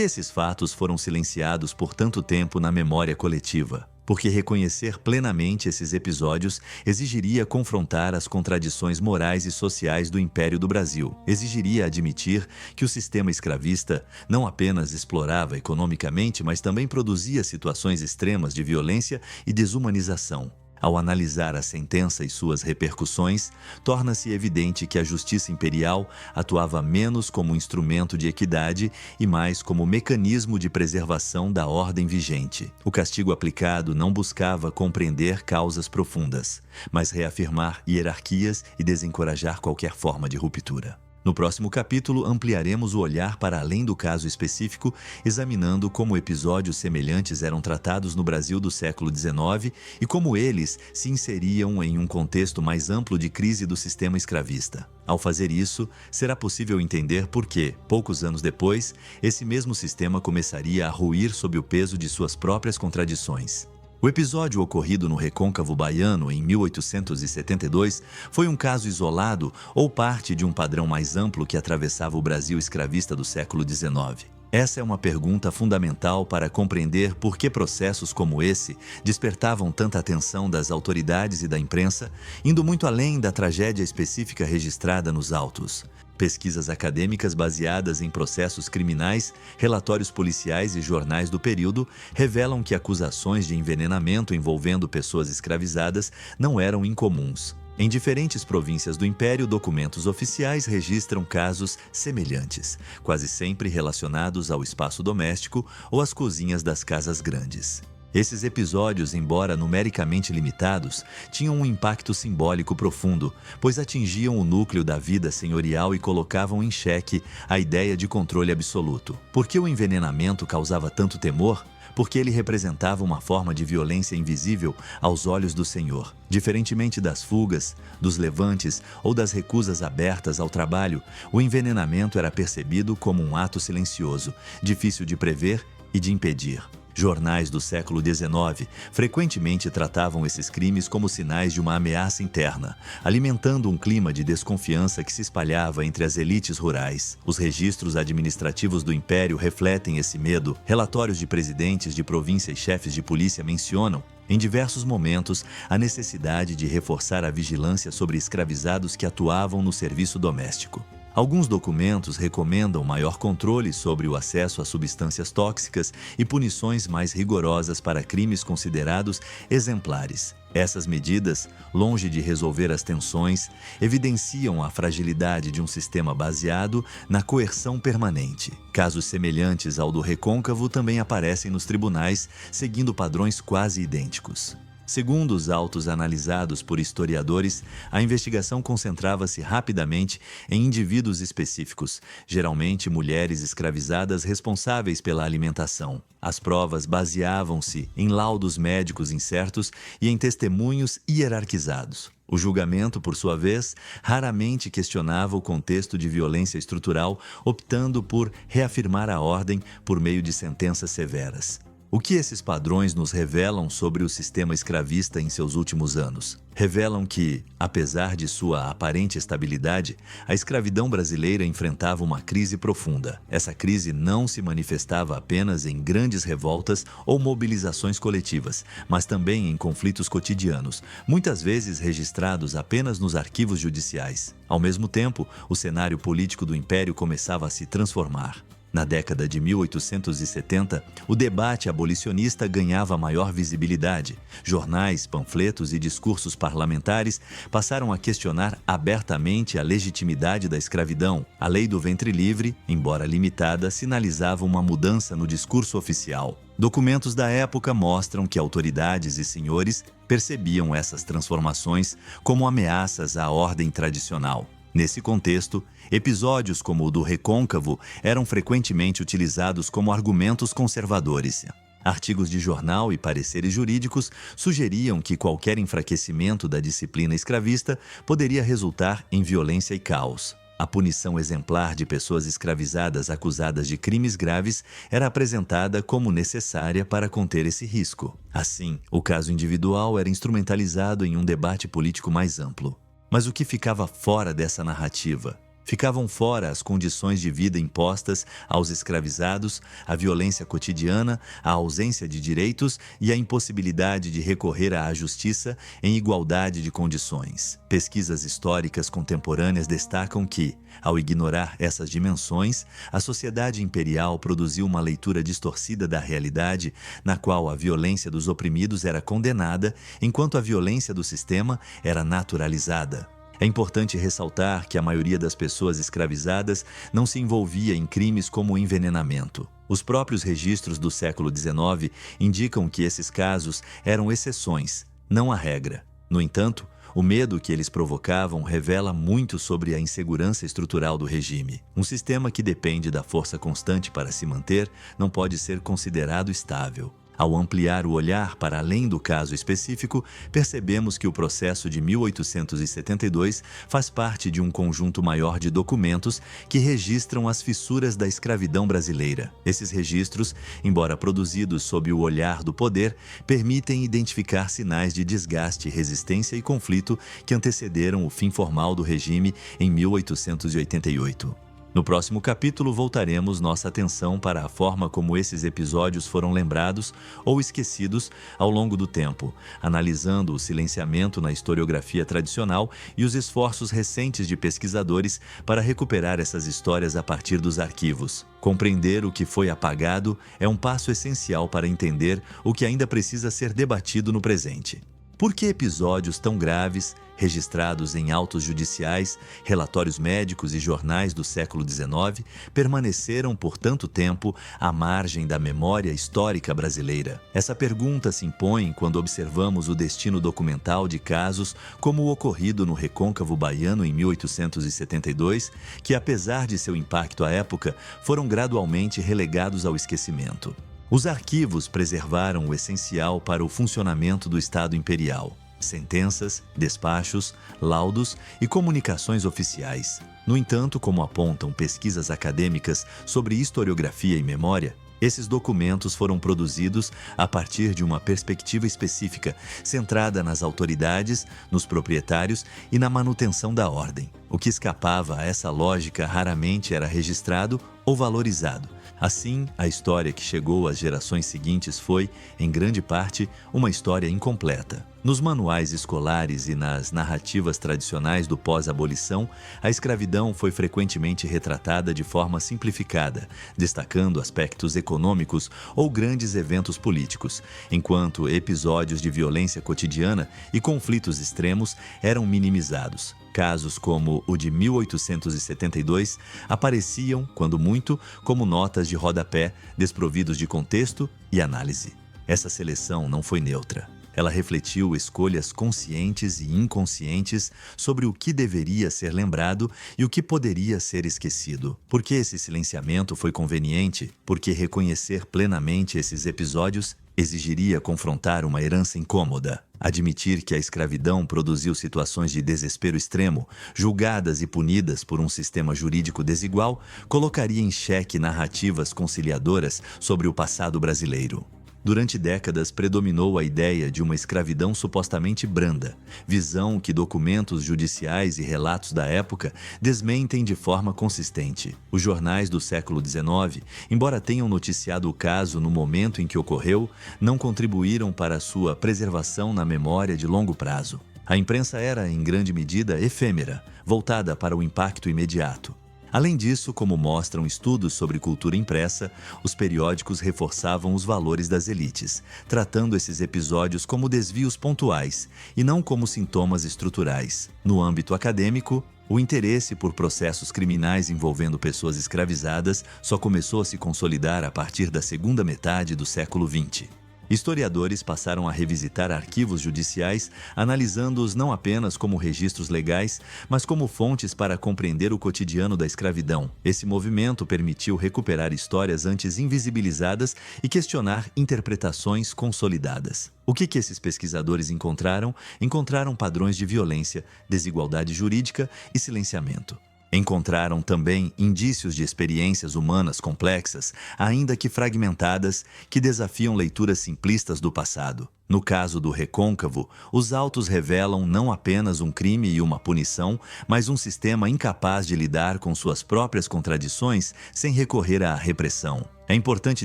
esses fatos foram silenciados por tanto tempo na memória coletiva? Porque reconhecer plenamente esses episódios exigiria confrontar as contradições morais e sociais do Império do Brasil. Exigiria admitir que o sistema escravista não apenas explorava economicamente, mas também produzia situações extremas de violência e desumanização. Ao analisar a sentença e suas repercussões, torna-se evidente que a justiça imperial atuava menos como instrumento de equidade e mais como mecanismo de preservação da ordem vigente. O castigo aplicado não buscava compreender causas profundas, mas reafirmar hierarquias e desencorajar qualquer forma de ruptura. No próximo capítulo, ampliaremos o olhar para além do caso específico, examinando como episódios semelhantes eram tratados no Brasil do século XIX e como eles se inseriam em um contexto mais amplo de crise do sistema escravista. Ao fazer isso, será possível entender por que, poucos anos depois, esse mesmo sistema começaria a ruir sob o peso de suas próprias contradições. O episódio ocorrido no Recôncavo Baiano em 1872 foi um caso isolado ou parte de um padrão mais amplo que atravessava o Brasil escravista do século XIX? Essa é uma pergunta fundamental para compreender por que processos como esse despertavam tanta atenção das autoridades e da imprensa, indo muito além da tragédia específica registrada nos autos. Pesquisas acadêmicas baseadas em processos criminais, relatórios policiais e jornais do período revelam que acusações de envenenamento envolvendo pessoas escravizadas não eram incomuns. Em diferentes províncias do Império, documentos oficiais registram casos semelhantes, quase sempre relacionados ao espaço doméstico ou às cozinhas das casas grandes. Esses episódios, embora numericamente limitados, tinham um impacto simbólico profundo, pois atingiam o núcleo da vida senhorial e colocavam em xeque a ideia de controle absoluto. Por que o envenenamento causava tanto temor? Porque ele representava uma forma de violência invisível aos olhos do senhor. Diferentemente das fugas, dos levantes ou das recusas abertas ao trabalho, o envenenamento era percebido como um ato silencioso, difícil de prever e de impedir. Jornais do século XIX frequentemente tratavam esses crimes como sinais de uma ameaça interna, alimentando um clima de desconfiança que se espalhava entre as elites rurais. Os registros administrativos do Império refletem esse medo. Relatórios de presidentes de província e chefes de polícia mencionam, em diversos momentos, a necessidade de reforçar a vigilância sobre escravizados que atuavam no serviço doméstico. Alguns documentos recomendam maior controle sobre o acesso a substâncias tóxicas e punições mais rigorosas para crimes considerados exemplares. Essas medidas, longe de resolver as tensões, evidenciam a fragilidade de um sistema baseado na coerção permanente. Casos semelhantes ao do Recôncavo também aparecem nos tribunais, seguindo padrões quase idênticos. Segundo os autos analisados por historiadores, a investigação concentrava-se rapidamente em indivíduos específicos, geralmente mulheres escravizadas responsáveis pela alimentação. As provas baseavam-se em laudos médicos incertos e em testemunhos hierarquizados. O julgamento, por sua vez, raramente questionava o contexto de violência estrutural, optando por reafirmar a ordem por meio de sentenças severas. O que esses padrões nos revelam sobre o sistema escravista em seus últimos anos? Revelam que, apesar de sua aparente estabilidade, a escravidão brasileira enfrentava uma crise profunda. Essa crise não se manifestava apenas em grandes revoltas ou mobilizações coletivas, mas também em conflitos cotidianos, muitas vezes registrados apenas nos arquivos judiciais. Ao mesmo tempo, o cenário político do Império começava a se transformar. Na década de 1870, o debate abolicionista ganhava maior visibilidade. Jornais, panfletos e discursos parlamentares passaram a questionar abertamente a legitimidade da escravidão. A lei do ventre livre, embora limitada, sinalizava uma mudança no discurso oficial. Documentos da época mostram que autoridades e senhores percebiam essas transformações como ameaças à ordem tradicional. Nesse contexto, episódios como o do Recôncavo eram frequentemente utilizados como argumentos conservadores. Artigos de jornal e pareceres jurídicos sugeriam que qualquer enfraquecimento da disciplina escravista poderia resultar em violência e caos. A punição exemplar de pessoas escravizadas acusadas de crimes graves era apresentada como necessária para conter esse risco. Assim, o caso individual era instrumentalizado em um debate político mais amplo. Mas o que ficava fora dessa narrativa? Ficavam fora as condições de vida impostas aos escravizados, a violência cotidiana, a ausência de direitos e a impossibilidade de recorrer à justiça em igualdade de condições. Pesquisas históricas contemporâneas destacam que, ao ignorar essas dimensões, a sociedade imperial produziu uma leitura distorcida da realidade, na qual a violência dos oprimidos era condenada, enquanto a violência do sistema era naturalizada. É importante ressaltar que a maioria das pessoas escravizadas não se envolvia em crimes como o envenenamento. Os próprios registros do século XIX indicam que esses casos eram exceções, não a regra. No entanto, o medo que eles provocavam revela muito sobre a insegurança estrutural do regime. Um sistema que depende da força constante para se manter não pode ser considerado estável. Ao ampliar o olhar para além do caso específico, percebemos que o processo de 1872 faz parte de um conjunto maior de documentos que registram as fissuras da escravidão brasileira. Esses registros, embora produzidos sob o olhar do poder, permitem identificar sinais de desgaste, resistência e conflito que antecederam o fim formal do regime em 1888. No próximo capítulo, voltaremos nossa atenção para a forma como esses episódios foram lembrados ou esquecidos ao longo do tempo, analisando o silenciamento na historiografia tradicional e os esforços recentes de pesquisadores para recuperar essas histórias a partir dos arquivos. Compreender o que foi apagado é um passo essencial para entender o que ainda precisa ser debatido no presente. Por que episódios tão graves, registrados em autos judiciais, relatórios médicos e jornais do século XIX, permaneceram por tanto tempo à margem da memória histórica brasileira? Essa pergunta se impõe quando observamos o destino documental de casos como o ocorrido no Recôncavo Baiano em 1872, que, apesar de seu impacto à época, foram gradualmente relegados ao esquecimento. Os arquivos preservaram o essencial para o funcionamento do Estado Imperial: sentenças, despachos, laudos e comunicações oficiais. No entanto, como apontam pesquisas acadêmicas sobre historiografia e memória, esses documentos foram produzidos a partir de uma perspectiva específica, centrada nas autoridades, nos proprietários e na manutenção da ordem. O que escapava a essa lógica raramente era registrado ou valorizado. Assim, a história que chegou às gerações seguintes foi, em grande parte, uma história incompleta. Nos manuais escolares e nas narrativas tradicionais do pós-abolição, a escravidão foi frequentemente retratada de forma simplificada, destacando aspectos econômicos ou grandes eventos políticos, enquanto episódios de violência cotidiana e conflitos extremos eram minimizados. Casos como o de 1872 apareciam, quando muito, como notas de rodapé, desprovidos de contexto e análise. Essa seleção não foi neutra. Ela refletiu escolhas conscientes e inconscientes sobre o que deveria ser lembrado e o que poderia ser esquecido. Por que esse silenciamento foi conveniente? Porque reconhecer plenamente esses episódios exigiria confrontar uma herança incômoda. Admitir que a escravidão produziu situações de desespero extremo, julgadas e punidas por um sistema jurídico desigual, colocaria em xeque narrativas conciliadoras sobre o passado brasileiro. Durante décadas predominou a ideia de uma escravidão supostamente branda, visão que documentos judiciais e relatos da época desmentem de forma consistente. Os jornais do século XIX, embora tenham noticiado o caso no momento em que ocorreu, não contribuíram para sua preservação na memória de longo prazo. A imprensa era, em grande medida, efêmera, voltada para o impacto imediato. Além disso, como mostram estudos sobre cultura impressa, os periódicos reforçavam os valores das elites, tratando esses episódios como desvios pontuais e não como sintomas estruturais. No âmbito acadêmico, o interesse por processos criminais envolvendo pessoas escravizadas só começou a se consolidar a partir da segunda metade do século XX. Historiadores passaram a revisitar arquivos judiciais, analisando-os não apenas como registros legais, mas como fontes para compreender o cotidiano da escravidão. Esse movimento permitiu recuperar histórias antes invisibilizadas e questionar interpretações consolidadas. O que esses pesquisadores encontraram? Encontraram padrões de violência, desigualdade jurídica e silenciamento. Encontraram também indícios de experiências humanas complexas, ainda que fragmentadas, que desafiam leituras simplistas do passado. No caso do Recôncavo, os autos revelam não apenas um crime e uma punição, mas um sistema incapaz de lidar com suas próprias contradições sem recorrer à repressão. É importante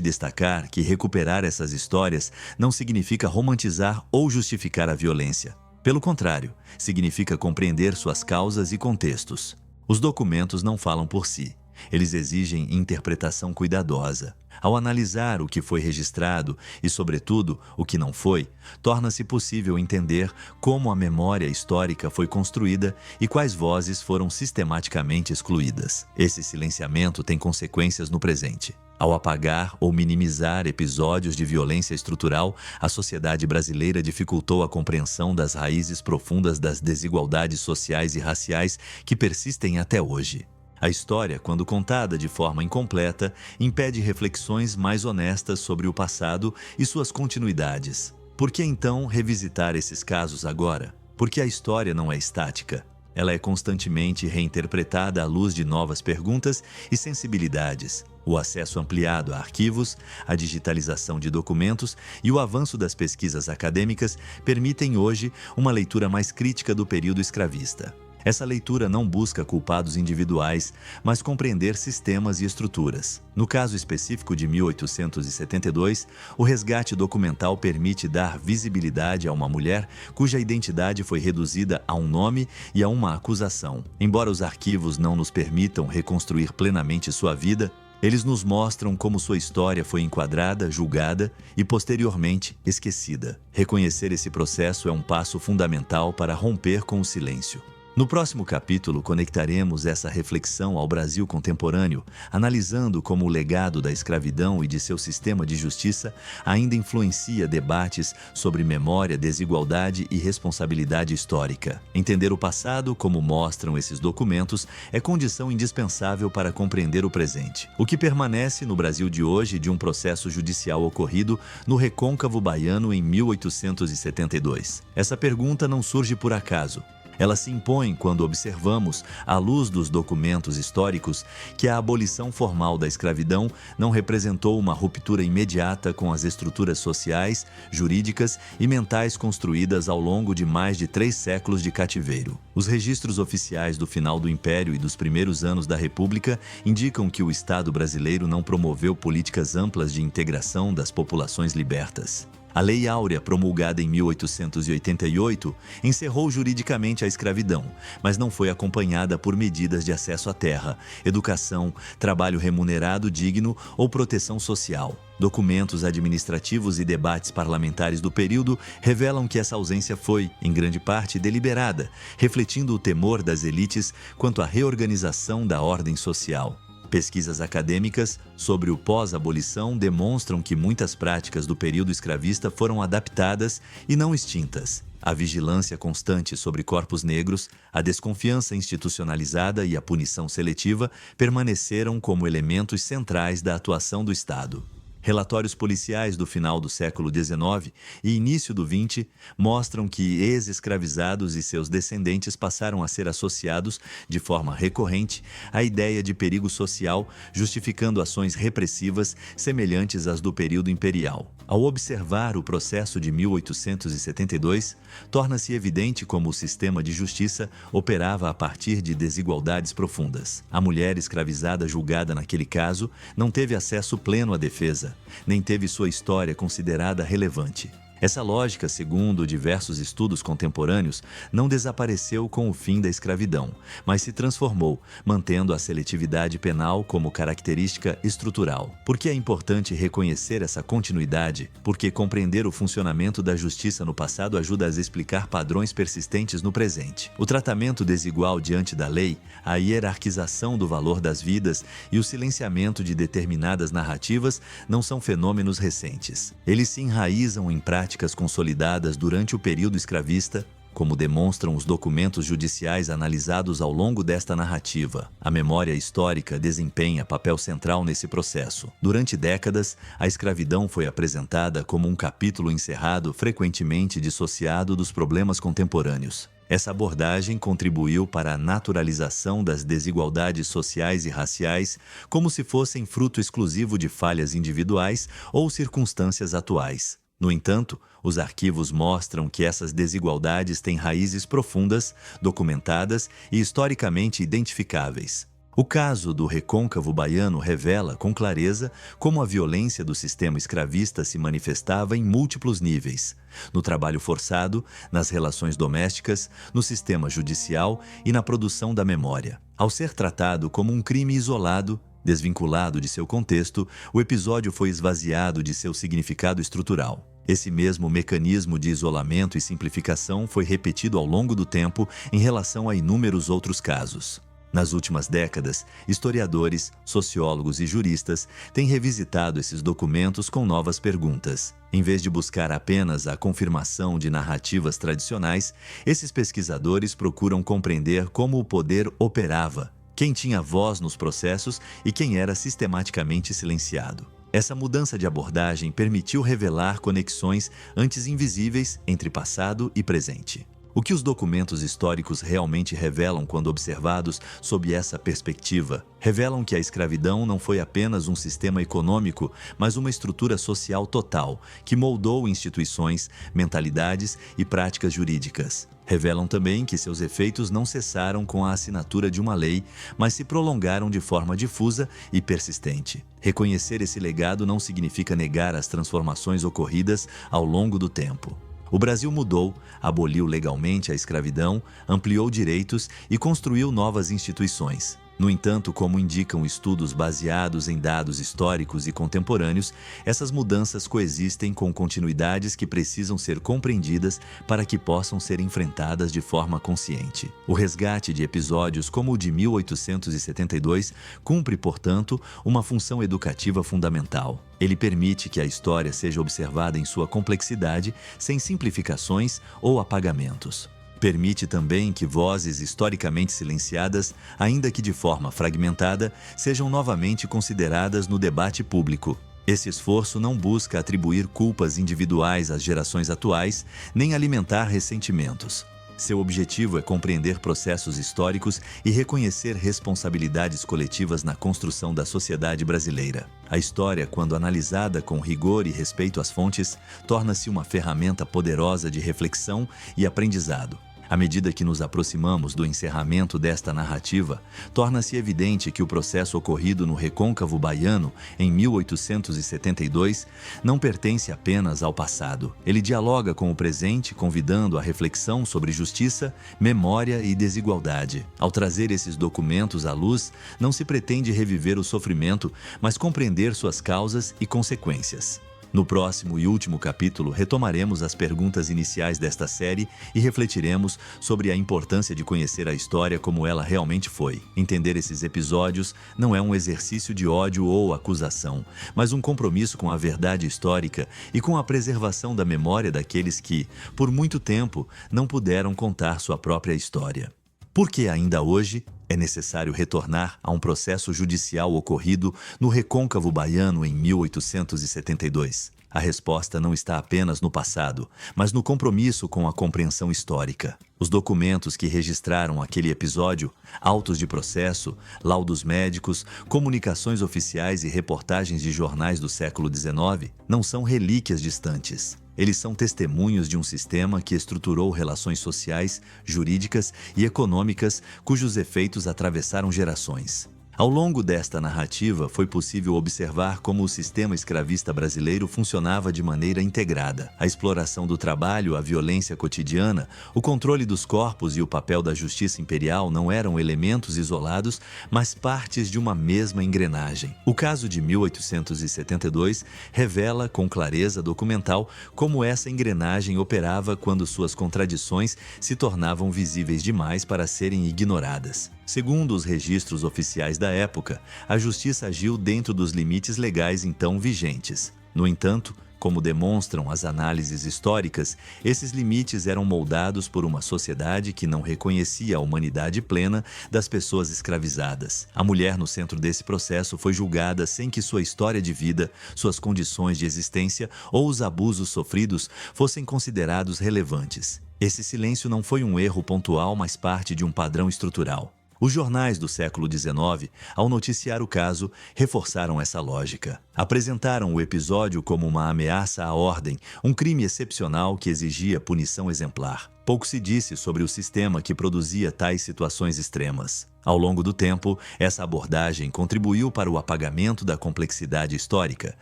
destacar que recuperar essas histórias não significa romantizar ou justificar a violência. Pelo contrário, significa compreender suas causas e contextos. Os documentos não falam por si. Eles exigem interpretação cuidadosa. Ao analisar o que foi registrado e, sobretudo, o que não foi, torna-se possível entender como a memória histórica foi construída e quais vozes foram sistematicamente excluídas. Esse silenciamento tem consequências no presente. Ao apagar ou minimizar episódios de violência estrutural, a sociedade brasileira dificultou a compreensão das raízes profundas das desigualdades sociais e raciais que persistem até hoje. A história, quando contada de forma incompleta, impede reflexões mais honestas sobre o passado e suas continuidades. Por que então revisitar esses casos agora? Porque a história não é estática. Ela é constantemente reinterpretada à luz de novas perguntas e sensibilidades. O acesso ampliado a arquivos, a digitalização de documentos e o avanço das pesquisas acadêmicas permitem hoje uma leitura mais crítica do período escravista. Essa leitura não busca culpados individuais, mas compreender sistemas e estruturas. No caso específico de 1872, o resgate documental permite dar visibilidade a uma mulher cuja identidade foi reduzida a um nome e a uma acusação. Embora os arquivos não nos permitam reconstruir plenamente sua vida, eles nos mostram como sua história foi enquadrada, julgada e, posteriormente, esquecida. Reconhecer esse processo é um passo fundamental para romper com o silêncio. No próximo capítulo, conectaremos essa reflexão ao Brasil contemporâneo, analisando como o legado da escravidão e de seu sistema de justiça ainda influencia debates sobre memória, desigualdade e responsabilidade histórica. Entender o passado, como mostram esses documentos, é condição indispensável para compreender o presente. O que permanece no Brasil de hoje de um processo judicial ocorrido no Recôncavo Baiano em 1872? Essa pergunta não surge por acaso. Ela se impõe quando observamos, à luz dos documentos históricos, que a abolição formal da escravidão não representou uma ruptura imediata com as estruturas sociais, jurídicas e mentais construídas ao longo de mais de 3 séculos de cativeiro. Os registros oficiais do final do Império e dos primeiros anos da República indicam que o Estado brasileiro não promoveu políticas amplas de integração das populações libertas. A Lei Áurea, promulgada em 1888, encerrou juridicamente a escravidão, mas não foi acompanhada por medidas de acesso à terra, educação, trabalho remunerado digno ou proteção social. Documentos administrativos e debates parlamentares do período revelam que essa ausência foi, em grande parte, deliberada, refletindo o temor das elites quanto à reorganização da ordem social. Pesquisas acadêmicas sobre o pós-abolição demonstram que muitas práticas do período escravista foram adaptadas e não extintas. A vigilância constante sobre corpos negros, a desconfiança institucionalizada e a punição seletiva permaneceram como elementos centrais da atuação do Estado. Relatórios policiais do final do século XIX e início do XX mostram que ex-escravizados e seus descendentes passaram a ser associados, de forma recorrente, à ideia de perigo social, justificando ações repressivas semelhantes às do período imperial. Ao observar o processo de 1872, torna-se evidente como o sistema de justiça operava a partir de desigualdades profundas. A mulher escravizada julgada naquele caso não teve acesso pleno à defesa, nem teve sua história considerada relevante. Essa lógica, segundo diversos estudos contemporâneos, não desapareceu com o fim da escravidão, mas se transformou, mantendo a seletividade penal como característica estrutural. Por que é importante reconhecer essa continuidade? Porque compreender o funcionamento da justiça no passado ajuda a explicar padrões persistentes no presente. O tratamento desigual diante da lei, a hierarquização do valor das vidas e o silenciamento de determinadas narrativas não são fenômenos recentes. Eles se enraizam em práticas consolidadas durante o período escravista, como demonstram os documentos judiciais analisados ao longo desta narrativa. A memória histórica desempenha papel central nesse processo. Durante décadas, a escravidão foi apresentada como um capítulo encerrado, frequentemente dissociado dos problemas contemporâneos. Essa abordagem contribuiu para a naturalização das desigualdades sociais e raciais, como se fossem fruto exclusivo de falhas individuais ou circunstâncias atuais. No entanto, os arquivos mostram que essas desigualdades têm raízes profundas, documentadas e historicamente identificáveis. O caso do Recôncavo Baiano revela com clareza como a violência do sistema escravista se manifestava em múltiplos níveis: no trabalho forçado, nas relações domésticas, no sistema judicial e na produção da memória. Ao ser tratado como um crime isolado, desvinculado de seu contexto, o episódio foi esvaziado de seu significado estrutural. Esse mesmo mecanismo de isolamento e simplificação foi repetido ao longo do tempo em relação a inúmeros outros casos. Nas últimas décadas, historiadores, sociólogos e juristas têm revisitado esses documentos com novas perguntas. Em vez de buscar apenas a confirmação de narrativas tradicionais, esses pesquisadores procuram compreender como o poder operava, quem tinha voz nos processos e quem era sistematicamente silenciado. Essa mudança de abordagem permitiu revelar conexões antes invisíveis entre passado e presente. O que os documentos históricos realmente revelam quando observados sob essa perspectiva? Revelam que a escravidão não foi apenas um sistema econômico, mas uma estrutura social total, que moldou instituições, mentalidades e práticas jurídicas. Revelam também que seus efeitos não cessaram com a assinatura de uma lei, mas se prolongaram de forma difusa e persistente. Reconhecer esse legado não significa negar as transformações ocorridas ao longo do tempo. O Brasil mudou, aboliu legalmente a escravidão, ampliou direitos e construiu novas instituições. No entanto, como indicam estudos baseados em dados históricos e contemporâneos, essas mudanças coexistem com continuidades que precisam ser compreendidas para que possam ser enfrentadas de forma consciente. O resgate de episódios como o de 1872 cumpre, portanto, uma função educativa fundamental. Ele permite que a história seja observada em sua complexidade, sem simplificações ou apagamentos. Permite também que vozes historicamente silenciadas, ainda que de forma fragmentada, sejam novamente consideradas no debate público. Esse esforço não busca atribuir culpas individuais às gerações atuais, nem alimentar ressentimentos. Seu objetivo é compreender processos históricos e reconhecer responsabilidades coletivas na construção da sociedade brasileira. A história, quando analisada com rigor e respeito às fontes, torna-se uma ferramenta poderosa de reflexão e aprendizado. À medida que nos aproximamos do encerramento desta narrativa, torna-se evidente que o processo ocorrido no Recôncavo Baiano, em 1872, não pertence apenas ao passado. Ele dialoga com o presente, convidando à reflexão sobre justiça, memória e desigualdade. Ao trazer esses documentos à luz, não se pretende reviver o sofrimento, mas compreender suas causas e consequências. No próximo e último capítulo, retomaremos as perguntas iniciais desta série e refletiremos sobre a importância de conhecer a história como ela realmente foi. Entender esses episódios não é um exercício de ódio ou acusação, mas um compromisso com a verdade histórica e com a preservação da memória daqueles que, por muito tempo, não puderam contar sua própria história. Porque ainda hoje é necessário retornar a um processo judicial ocorrido no Recôncavo Baiano em 1872. A resposta não está apenas no passado, mas no compromisso com a compreensão histórica. Os documentos que registraram aquele episódio, autos de processo, laudos médicos, comunicações oficiais e reportagens de jornais do século XIX, não são relíquias distantes. Eles são testemunhos de um sistema que estruturou relações sociais, jurídicas e econômicas cujos efeitos atravessaram gerações. Ao longo desta narrativa, foi possível observar como o sistema escravista brasileiro funcionava de maneira integrada. A exploração do trabalho, a violência cotidiana, o controle dos corpos e o papel da justiça imperial não eram elementos isolados, mas partes de uma mesma engrenagem. O caso de 1872 revela com clareza documental como essa engrenagem operava quando suas contradições se tornavam visíveis demais para serem ignoradas. Segundo os registros oficiais da época, a justiça agiu dentro dos limites legais então vigentes. No entanto, como demonstram as análises históricas, esses limites eram moldados por uma sociedade que não reconhecia a humanidade plena das pessoas escravizadas. A mulher no centro desse processo foi julgada sem que sua história de vida, suas condições de existência ou os abusos sofridos fossem considerados relevantes. Esse silêncio não foi um erro pontual, mas parte de um padrão estrutural. Os jornais do século XIX, ao noticiar o caso, reforçaram essa lógica. Apresentaram o episódio como uma ameaça à ordem, um crime excepcional que exigia punição exemplar. Pouco se disse sobre o sistema que produzia tais situações extremas. Ao longo do tempo, essa abordagem contribuiu para o apagamento da complexidade histórica,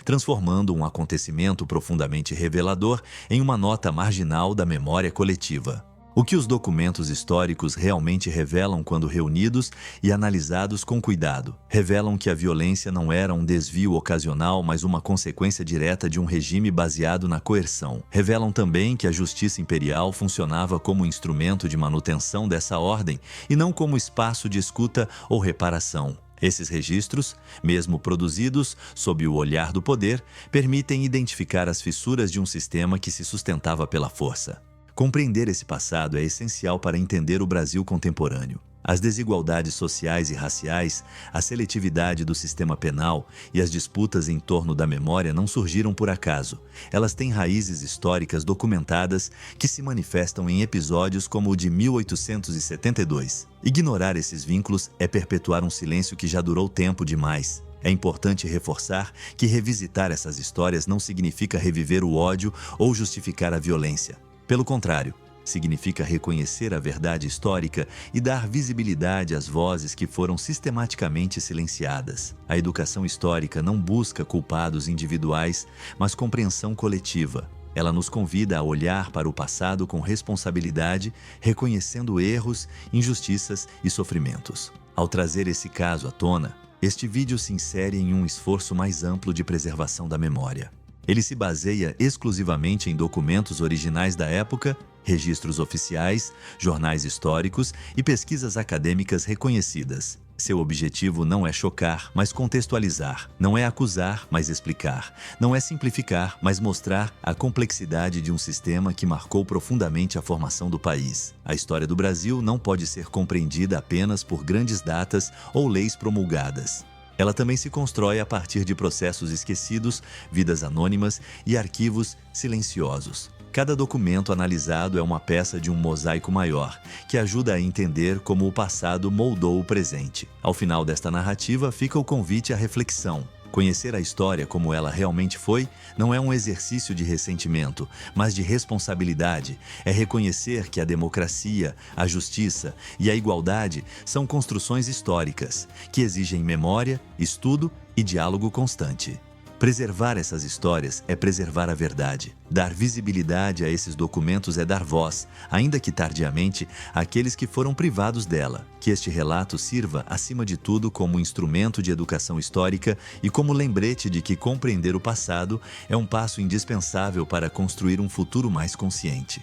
transformando um acontecimento profundamente revelador em uma nota marginal da memória coletiva. O que os documentos históricos realmente revelam quando reunidos e analisados com cuidado? Revelam que a violência não era um desvio ocasional, mas uma consequência direta de um regime baseado na coerção. Revelam também que a justiça imperial funcionava como instrumento de manutenção dessa ordem e não como espaço de escuta ou reparação. Esses registros, mesmo produzidos sob o olhar do poder, permitem identificar as fissuras de um sistema que se sustentava pela força. Compreender esse passado é essencial para entender o Brasil contemporâneo. As desigualdades sociais e raciais, a seletividade do sistema penal e as disputas em torno da memória não surgiram por acaso. Elas têm raízes históricas documentadas que se manifestam em episódios como o de 1872. Ignorar esses vínculos é perpetuar um silêncio que já durou tempo demais. É importante reforçar que revisitar essas histórias não significa reviver o ódio ou justificar a violência. Pelo contrário, significa reconhecer a verdade histórica e dar visibilidade às vozes que foram sistematicamente silenciadas. A educação histórica não busca culpados individuais, mas compreensão coletiva. Ela nos convida a olhar para o passado com responsabilidade, reconhecendo erros, injustiças e sofrimentos. Ao trazer esse caso à tona, este vídeo se insere em um esforço mais amplo de preservação da memória. Ele se baseia exclusivamente em documentos originais da época, registros oficiais, jornais históricos e pesquisas acadêmicas reconhecidas. Seu objetivo não é chocar, mas contextualizar. Não é acusar, mas explicar. Não é simplificar, mas mostrar a complexidade de um sistema que marcou profundamente a formação do país. A história do Brasil não pode ser compreendida apenas por grandes datas ou leis promulgadas. Ela também se constrói a partir de processos esquecidos, vidas anônimas e arquivos silenciosos. Cada documento analisado é uma peça de um mosaico maior, que ajuda a entender como o passado moldou o presente. Ao final desta narrativa fica o convite à reflexão. Conhecer a história como ela realmente foi não é um exercício de ressentimento, mas de responsabilidade. É reconhecer que a democracia, a justiça e a igualdade são construções históricas, que exigem memória, estudo e diálogo constante. Preservar essas histórias é preservar a verdade. Dar visibilidade a esses documentos é dar voz, ainda que tardiamente, àqueles que foram privados dela. Que este relato sirva, acima de tudo, como instrumento de educação histórica e como lembrete de que compreender o passado é um passo indispensável para construir um futuro mais consciente.